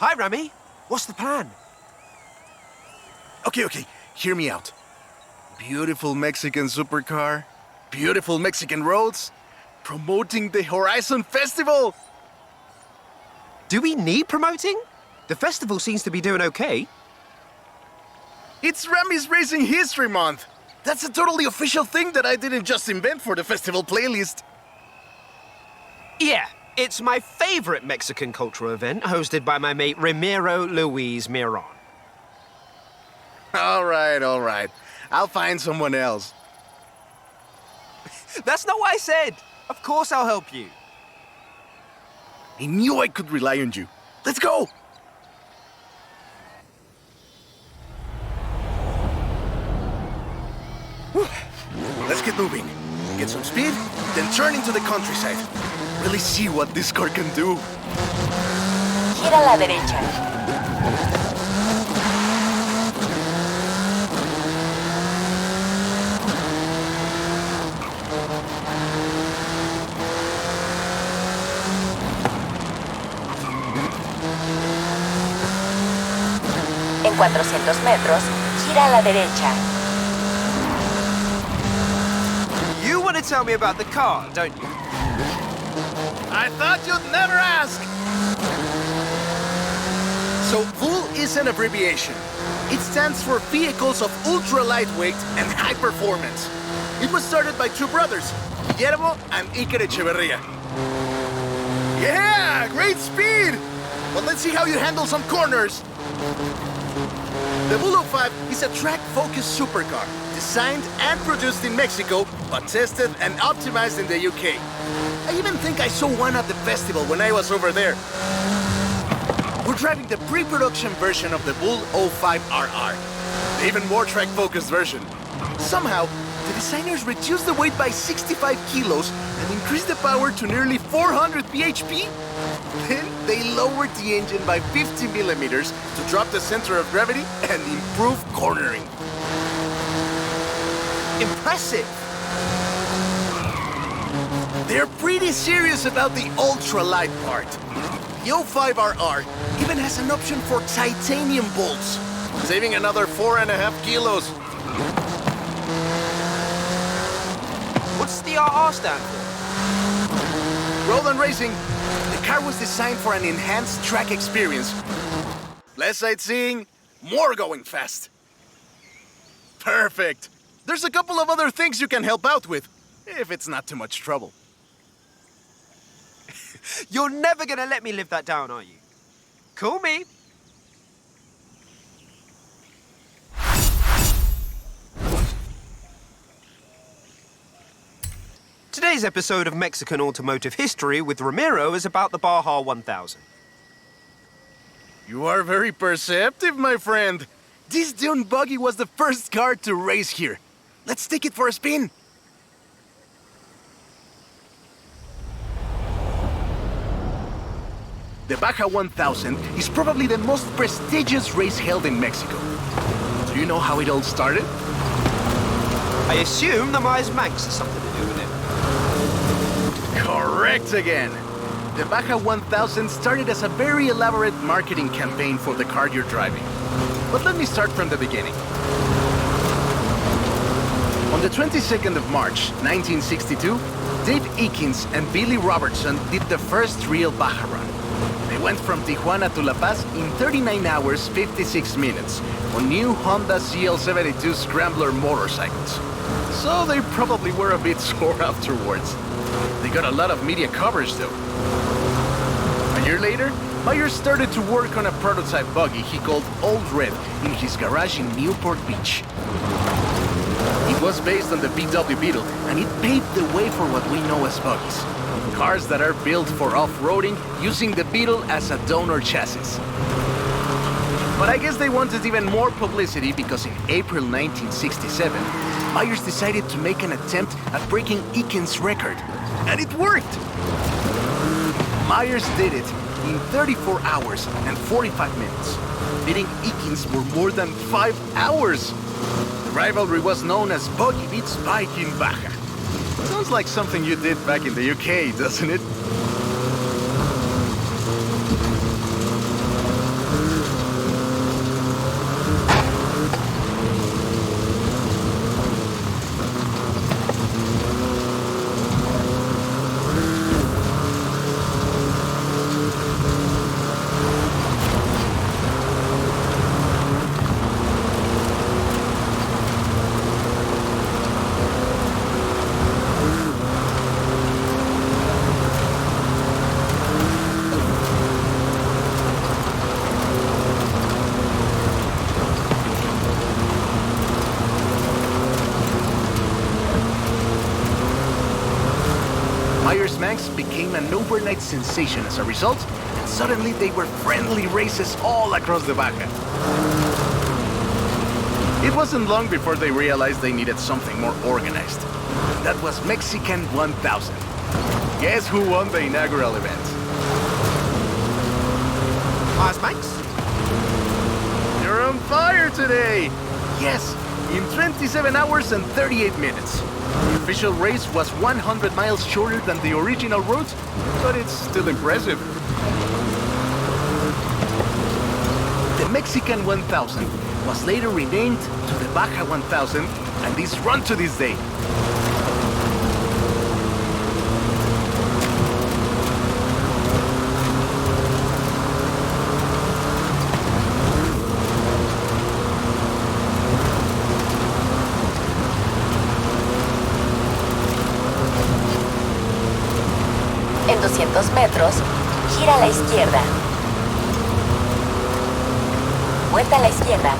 Hi, Rami. What's the plan? Okay, hear me out. Beautiful Mexican supercar, beautiful Mexican roads, promoting the Horizon Festival! Do we need promoting? The festival seems to be doing okay. It's Rami's Racing History Month! That's a totally official thing that I didn't just invent for the festival playlist. Yeah, it's my favorite Mexican cultural event hosted by my mate Ramiro Luis Miron. All right. I'll find someone else. That's not what I said. Of course I'll help you. I knew I could rely on you. Let's go! Whew. Let's get moving. Get some speed, then turn into the countryside. Really see what this car can do. Gira a la derecha. En 400 metros, gira a la derecha. You want to tell me about the car, don't you? I thought you'd never ask! So, VUL is an abbreviation. It stands for Vehicles of Ultra Lightweight and High Performance. It was started by two brothers, Guillermo and Iker Echeverria. Yeah, great speed! But let's see how you handle some corners. The VUL 05 is a track-focused supercar, designed and produced in Mexico, but tested and optimized in the UK. I even think I saw one at the festival when I was over there. We're driving the pre-production version of the VUL 05RR, the even more track-focused version. Somehow, the designers reduced the weight by 65 kilos and increased the power to nearly 400 bhp. Then they lowered the engine by 50 millimeters to drop the center of gravity and improve cornering. Impressive! They're pretty serious about the ultra-light part. The 05RR even has an option for titanium bolts, saving another 4.5 kilos. What's the RR stand for? Road and Racing. The car was designed for an enhanced track experience. Less sightseeing, more going fast. Perfect. There's a couple of other things you can help out with, if it's not too much trouble. You're never gonna let me live that down, are you? Call me. Today's episode of Mexican Automotive History with Ramiro is about the Baja 1000. You are very perceptive, my friend. This dune buggy was the first car to race here. Let's take it for a spin. The Baja 1000 is probably the most prestigious race held in Mexico. Do you know how it all started? I assume the Myers Manx has something to do with it. Correct again. The Baja 1000 started as a very elaborate marketing campaign for the car you're driving. But let me start from the beginning. On the 22nd of March, 1962, Dave Eakins and Billy Robertson did the first real Baja run. They went from Tijuana to La Paz in 39 hours, 56 minutes on new Honda CL72 Scrambler motorcycles. So they probably were a bit sore afterwards. They got a lot of media coverage though. A year later, Myers started to work on a prototype buggy he called Old Red in his garage in Newport Beach. It was based on the VW Beetle, and it paved the way for what we know as buggies. Cars that are built for off-roading using the Beetle as a donor chassis. But I guess they wanted even more publicity because in April 1967, Myers decided to make an attempt at breaking Eakins' record. And it worked! Myers did it in 34 hours and 45 minutes, beating Eakins for more than 5 hours. The rivalry was known as Buggy Beats Bike in Baja. Sounds like something you did back in the UK, doesn't it? became an overnight sensation as a result, and suddenly they were friendly races all across the Baja. It wasn't long before they realized they needed something more organized. That was Mexican 1000. Guess who won the inaugural event? Mars Max? You're on fire today! Yes, in 27 hours and 38 minutes. The official race was 100 miles shorter than the original route, but it's still impressive. The Mexican 1000 was later renamed to the Baja 1000 and is run to this day. En 200 metros, gira a la izquierda. Vuelta a la izquierda.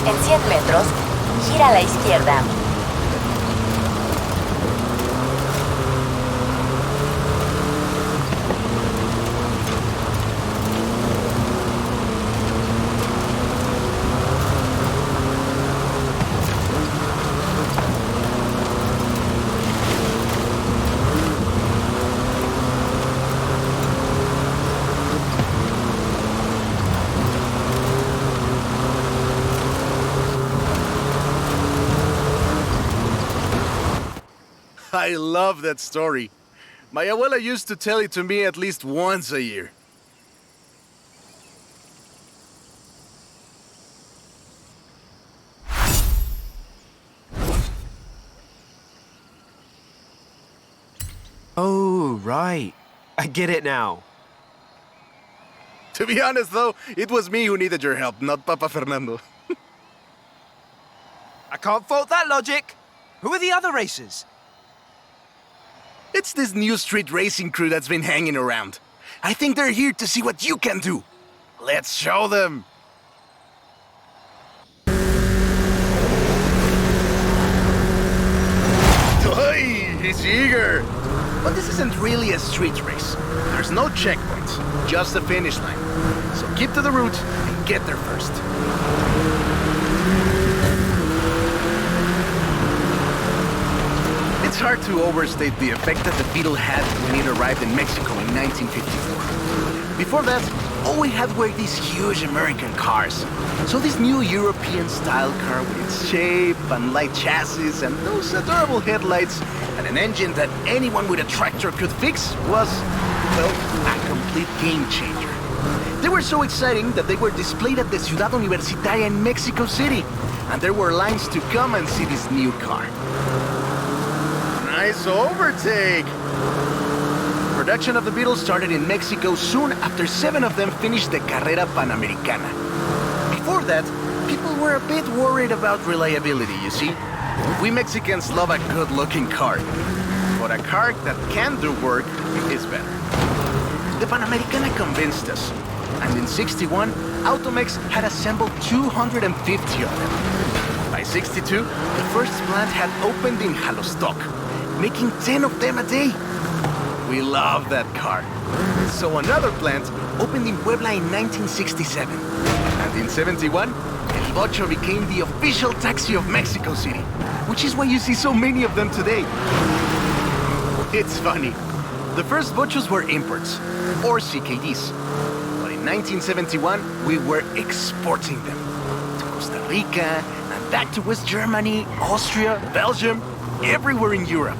En 100 metros, gira a la izquierda. I love that story. My abuela used to tell it to me at least once a year. Oh, right. I get it now. To be honest, though, it was me who needed your help, not Papa Fernando. I can't fault that logic. Who are the other racers? It's this new street racing crew that's been hanging around. I think they're here to see what you can do. Let's show them. Hey, he's eager. But this isn't really a street race. There's no checkpoints, just a finish line. So keep to the route and get there first. It's hard to overstate the effect that the Beetle had when it arrived in Mexico in 1954. Before that, all we had were these huge American cars. So this new European-style car with its shape and light chassis and those adorable headlights and an engine that anyone with a tractor could fix was, well, a complete game changer. They were so exciting that they were displayed at the Ciudad Universitaria in Mexico City, and there were lines to come and see this new car. Nice overtake! Production of the Beetle started in Mexico soon after 7 of them finished the Carrera Panamericana. Before that, people were a bit worried about reliability, you see. We Mexicans love a good-looking car, but a car that can do work is better. The Panamericana convinced us, and in '61, Automex had assembled 250 of them. By '62, the first plant had opened in Jalostoc, making 10 of them a day. We love that car. So another plant opened in Puebla in 1967. And in '71, El Bocho became the official taxi of Mexico City, which is why you see so many of them today. It's funny. The first Bochos were imports, or CKDs. But in 1971, we were exporting them to Costa Rica, and back to West Germany, Austria, Belgium, everywhere in Europe.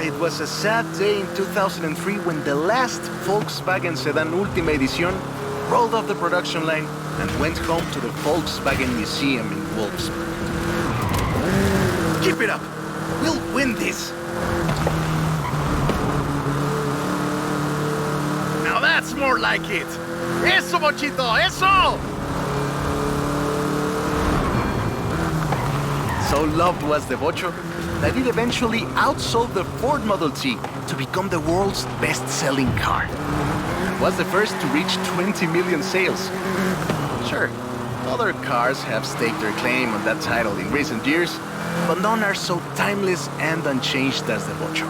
It was a sad day in 2003 when the last Volkswagen sedan Última Edición rolled off the production line and went home to the Volkswagen Museum in Wolfsburg. Keep it up! We'll win this! more like it! Eso, Bochito, eso! So loved was the Bocho that it eventually outsold the Ford Model T to become the world's best-selling car. It was the first to reach 20 million sales. Sure, other cars have staked their claim on that title in recent years, but none are so timeless and unchanged as the Bocho.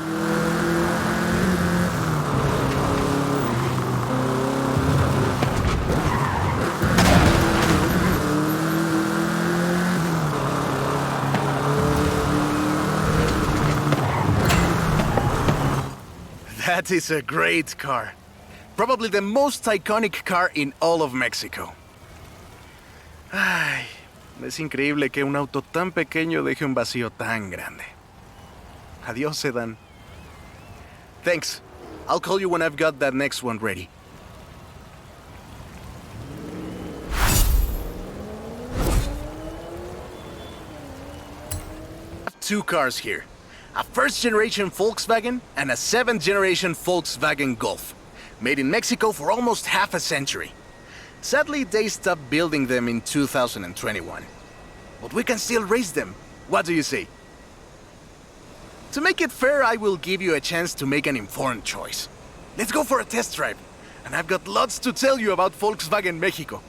That is a great car. Probably the most iconic car in all of Mexico. Ay, es increíble que un auto tan pequeño deje un vacío tan grande. Adiós, sedan. Thanks. I'll call you when I've got that next one ready. I have two cars here. A first-generation Volkswagen and a seventh-generation Volkswagen Golf, made in Mexico for almost half a century. Sadly, they stopped building them in 2021. But we can still race them. What do you say? To make it fair, I will give you a chance to make an informed choice. Let's go for a test drive. And I've got lots to tell you about Volkswagen Mexico.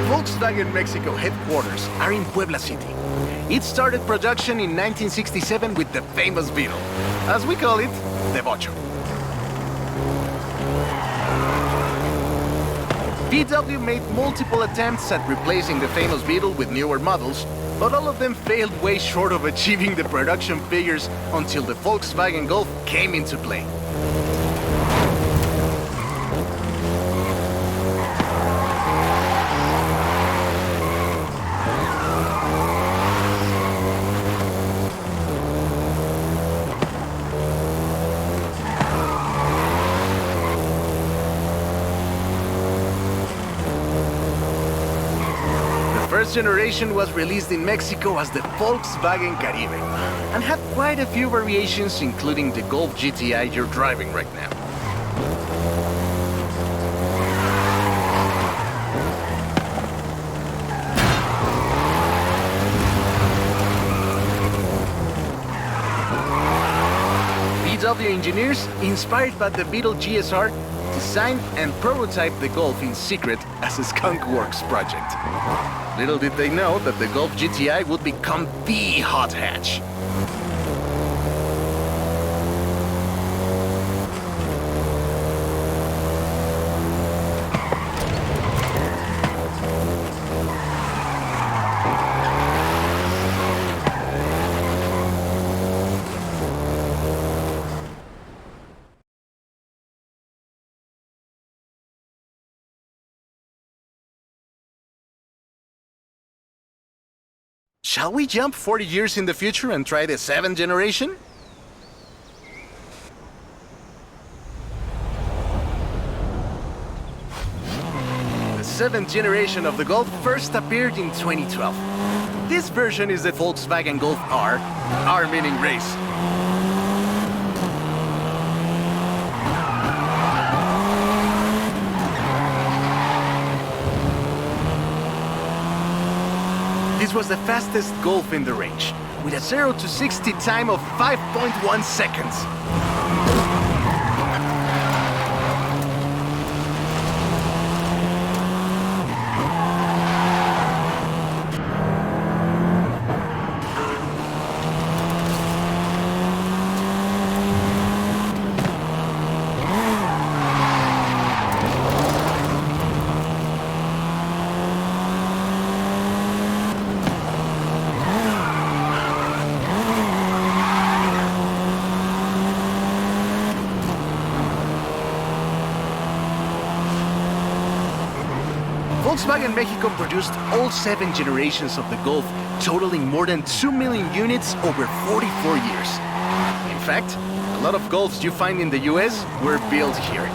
Volkswagen Mexico headquarters are in Puebla City. It started production in 1967 with the famous Beetle. As we call it, the Bocho. VW made multiple attempts at replacing the famous Beetle with newer models, but all of them failed way short of achieving the production figures until the Volkswagen Golf came into play. First generation was released in Mexico as the Volkswagen Caribe and had quite a few variations, including the Golf GTI you're driving right now. VW engineers, inspired by the Beetle GSR, designed and prototyped the Golf in secret as a Skunk Works project. Little did they know that the Golf GTI would become the hot hatch. Shall we jump 40 years in the future and try the 7th generation? The 7th generation of the Golf first appeared in 2012. This version is the Volkswagen Golf R, R meaning race. This was the fastest Golf in the range, with a 0 to 60 time of 5.1 seconds. Volkswagen Mexico produced all 7 generations of the Golf, totaling more than 2 million units over 44 years. In fact, a lot of Golfs you find in the US were built here.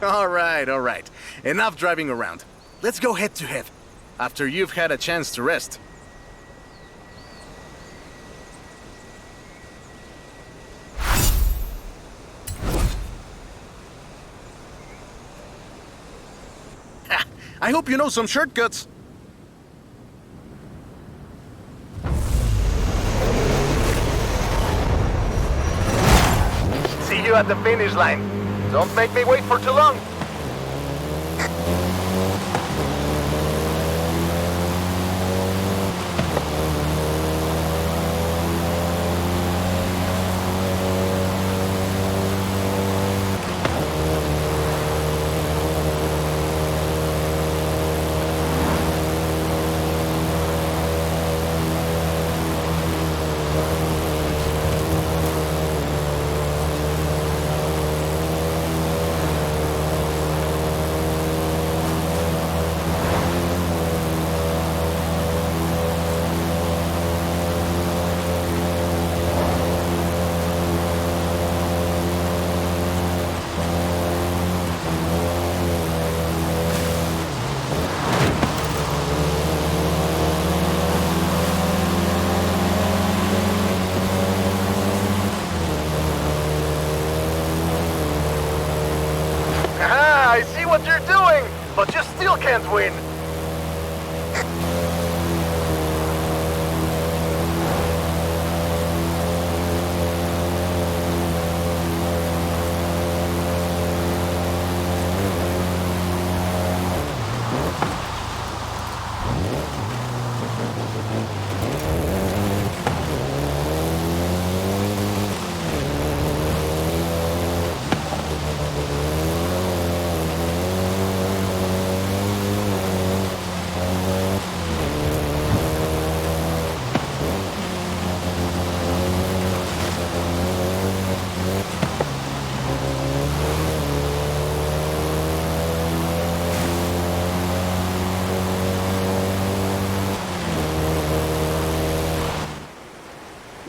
All right. Enough driving around. Let's go head to head, after you've had a chance to rest. Ha, I hope you know some shortcuts. See you at the finish line. Don't make me wait for too long. I see what you're doing, but you still can't win.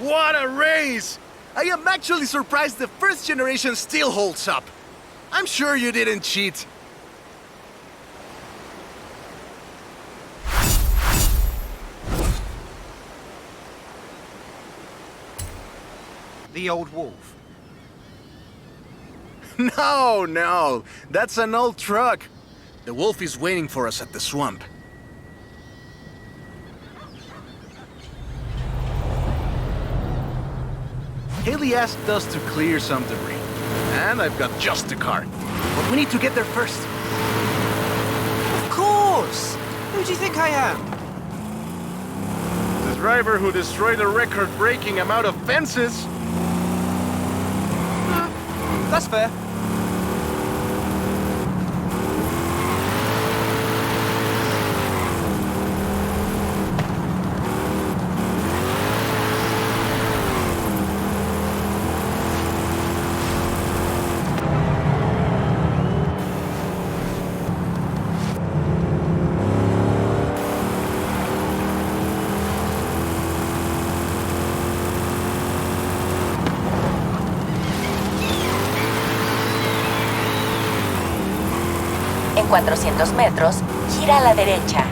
What a race! I am actually surprised the first generation still holds up. I'm sure you didn't cheat. The old wolf. No, that's an old truck. The wolf is waiting for us at the swamp. Haley asked us to clear some debris, and I've got just the car. But we need to get there first. Of course! Who do you think I am? The driver who destroyed a record-breaking amount of fences. That's fair. En 400 metros, gira a la derecha.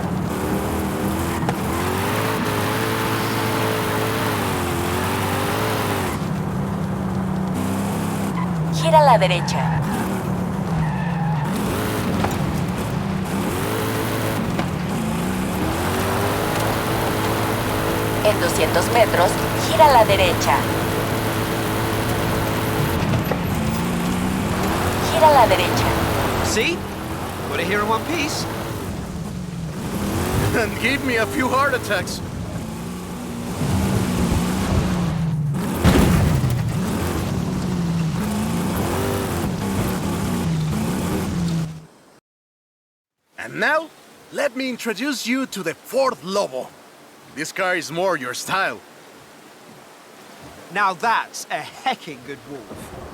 Gira a la derecha. En 200 metros, gira a la derecha. Gira a la derecha. See? Got it here in one piece. And gave me a few heart attacks. And now, let me introduce you to the Ford Lobo. This car is more your style. Now that's a hecking good wolf.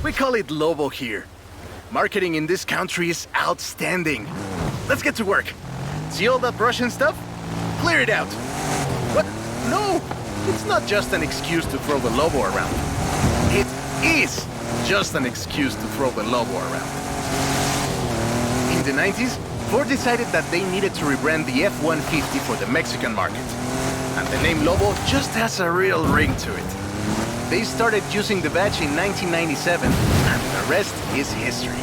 We call it Lobo here. Marketing in this country is outstanding. Let's get to work. See all that brush and stuff? Clear it out. What? No! it's not just an excuse to throw the Lobo around. It is just an excuse to throw the Lobo around. In the 90s, Ford decided that they needed to rebrand the F-150 for the Mexican market. And the name Lobo just has a real ring to it. They started using the badge in 1997, and the rest is history.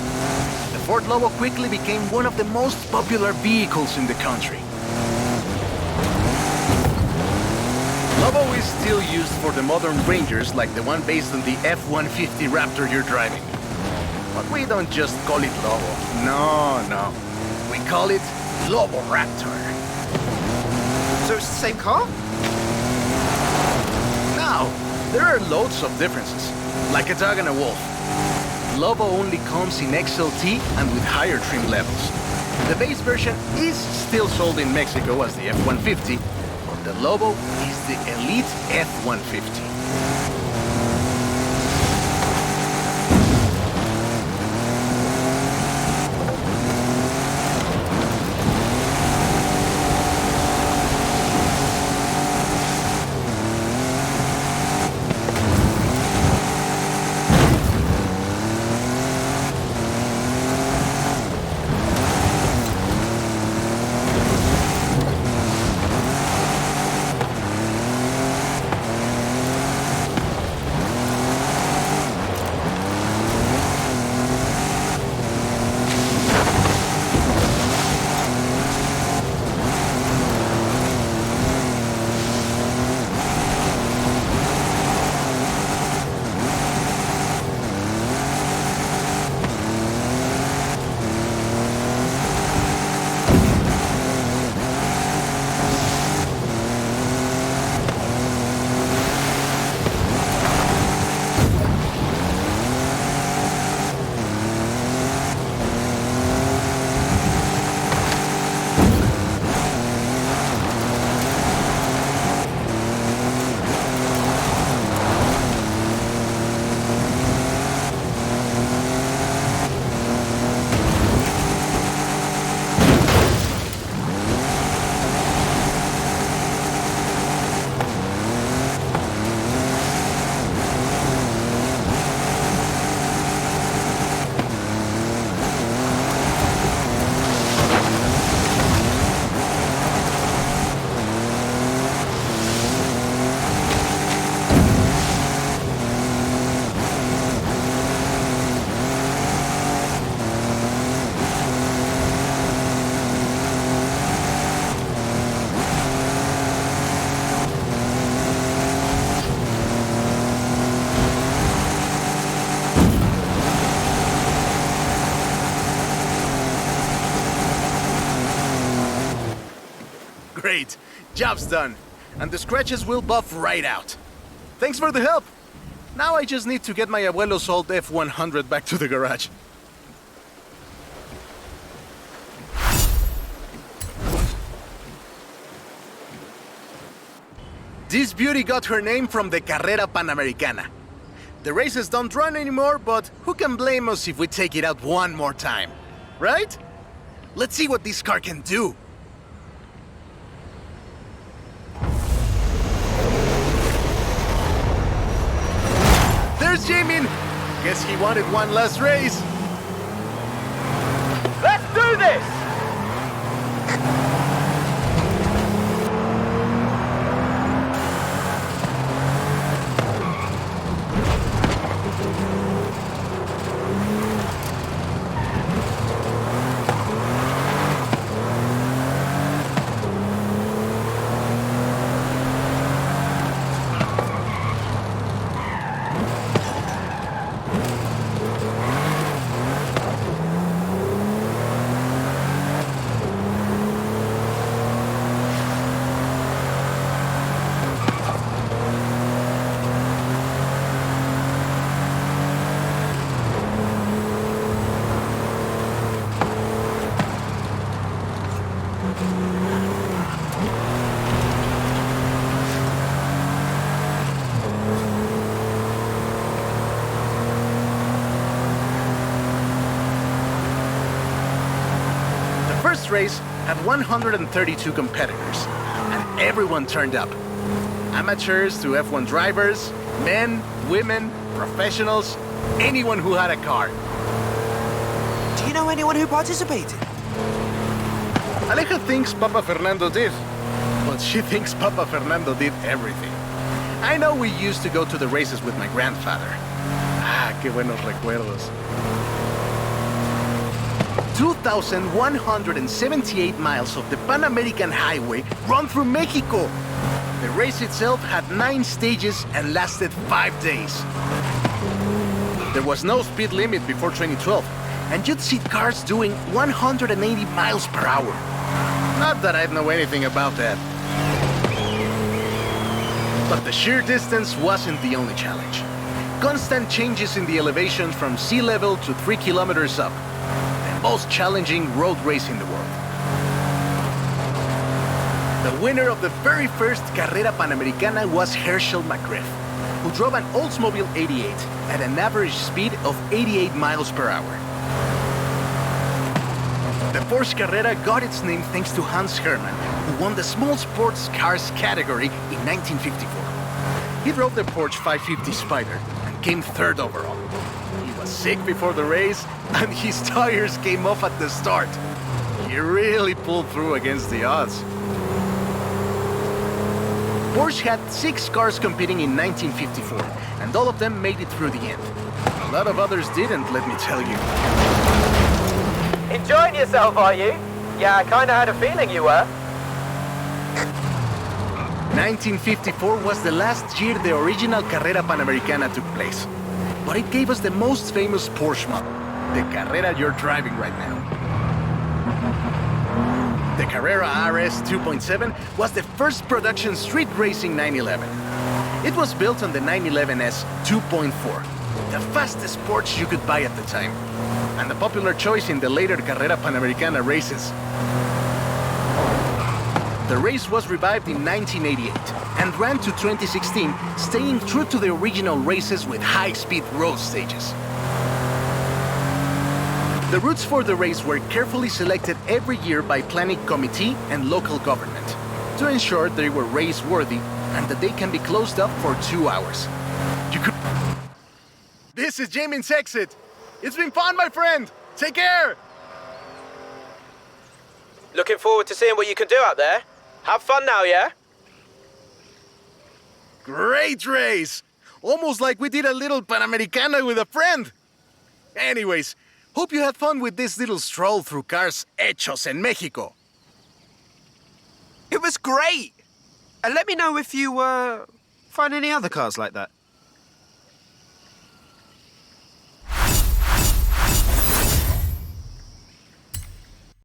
The Ford Lobo quickly became one of the most popular vehicles in the country. Lobo is still used for the modern Rangers like the one based on the F-150 Raptor you're driving. But we don't just call it Lobo. No. We call it Lobo Raptor. So it's the same car? Now, there are loads of differences, like a dog and a wolf. Lobo only comes in XLT and with higher trim levels. The base version is still sold in Mexico as the F-150, but the Lobo is the elite F-150. Great, job's done. And the scratches will buff right out. Thanks for the help. Now I just need to get my abuelo's old F-100 back to the garage. This beauty got her name from the Carrera Panamericana. The races don't run anymore, but who can blame us if we take it out one more time? Right? Let's see what this car can do. There's Jamin! Guess he wanted one last race. Let's do this! Race had 132 competitors, and everyone turned up. Amateurs to F1 drivers, men, women, professionals, anyone who had a car. Do you know anyone who participated? Aleja thinks Papa Fernando did, but she thinks Papa Fernando did everything. I know we used to go to the races with my grandfather. Ah, qué buenos recuerdos. 2,178 miles of the Pan American Highway run through Mexico. The race itself had 9 stages and lasted 5 days. There was no speed limit before 2012, and you'd see cars doing 180 miles per hour. Not that I'd know anything about that. But the sheer distance wasn't the only challenge. Constant changes in the elevation from sea level to 3 kilometers up. The most challenging road race in the world. The winner of the very first Carrera Panamericana was Herschel McGriff, who drove an Oldsmobile 88 at an average speed of 88 miles per hour. The Porsche Carrera got its name thanks to Hans Hermann, who won the small sports cars category in 1954. He drove the Porsche 550 Spider and came 3rd overall. He was sick before the race, and his tires came off at the start. He really pulled through against the odds. Porsche had 6 cars competing in 1954, and all of them made it through the end. A lot of others didn't, let me tell you. Enjoying yourself, are you? Yeah, I kinda had a feeling you were. 1954 was the last year the original Carrera Panamericana took place. But it gave us the most famous Porsche model, the Carrera you're driving right now. The Carrera RS 2.7 was the first production street racing 911. It was built on the 911S 2.4, the fastest Porsche you could buy at the time, and a popular choice in the later Carrera Panamericana races. The race was revived in 1988 and ran to 2016, staying true to the original races with high-speed road stages. The routes for the race were carefully selected every year by planning committee and local government to ensure they were race-worthy and that they can be closed up for 2 hours. This is Jamin's exit. It's been fun, my friend. Take care. Looking forward to seeing what you can do out there. Have fun now, yeah? Great race. Almost like we did a little Panamericana with a friend. Anyways, hope you had fun with this little stroll through cars hechos in Mexico. It was great! And let me know if you, find any other cars like that.